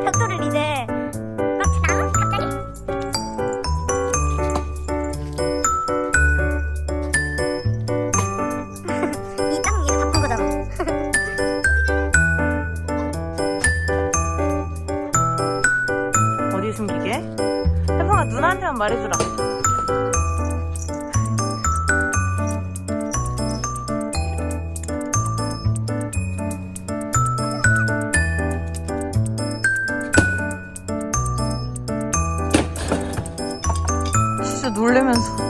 벽돌을 이제 막 나와? 갑자기? 이 땅 얘가 다 판 거잖아. 어디 숨기게? 혜성아 누나한테만 말해주라. 진짜 놀래면서.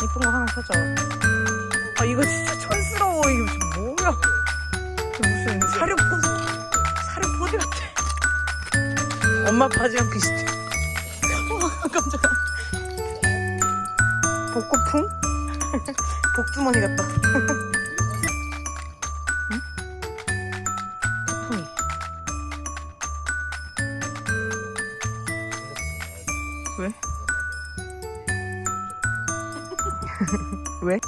이쁜 거 하나 사자. 아 이거 진짜 촌스러워. 이거 지금 뭐야? 이거 무슨 사료 포대 같아. 엄마 바지랑 비슷해. 깜짝이야. 복고풍? 복주머니 같다. 응? 태풍이. 왜? 왜?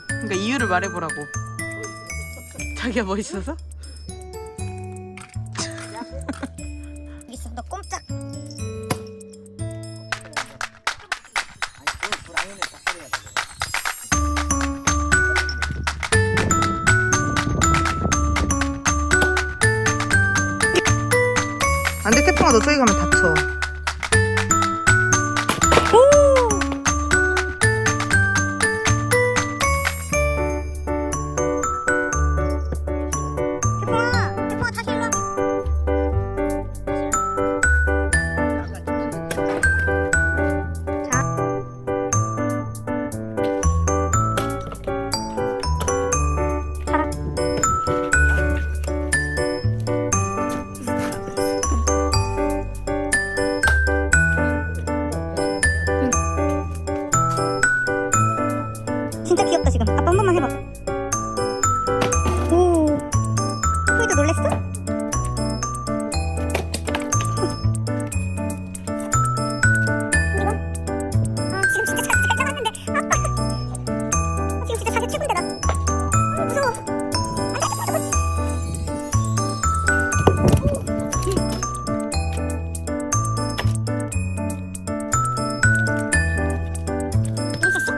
그러니까 이유를 말해보라고. 자기가 멋있어서? 있어, 너 꼼짝. 안돼 태풍아 너 저기 가면 다쳐. 태풍아 다시 일로 와. 진짜 귀엽다 지금. 아빠 한 번만 해봐. 오, 소희도 놀랬어? 지금 진짜 잘 잡았는데 아빠 지금 진짜 자기 최고인데 나 무서워. 재밌었어?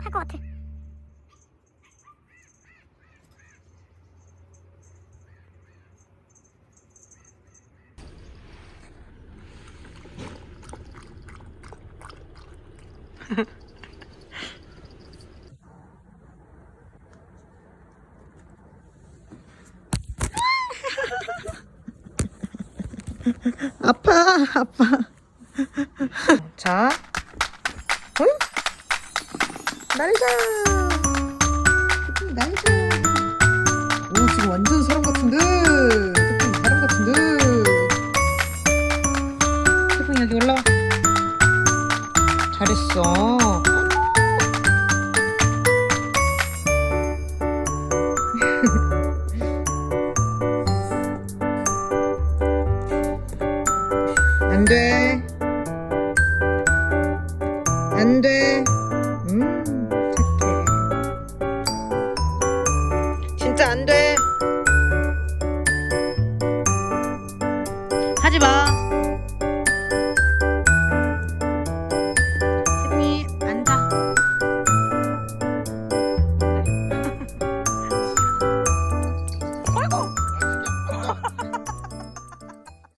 할 것 같아. 아파. 자, 응? 날자. 날자. 오, 지금 완전 사람 같은데. 사람 같은데. 하지 마.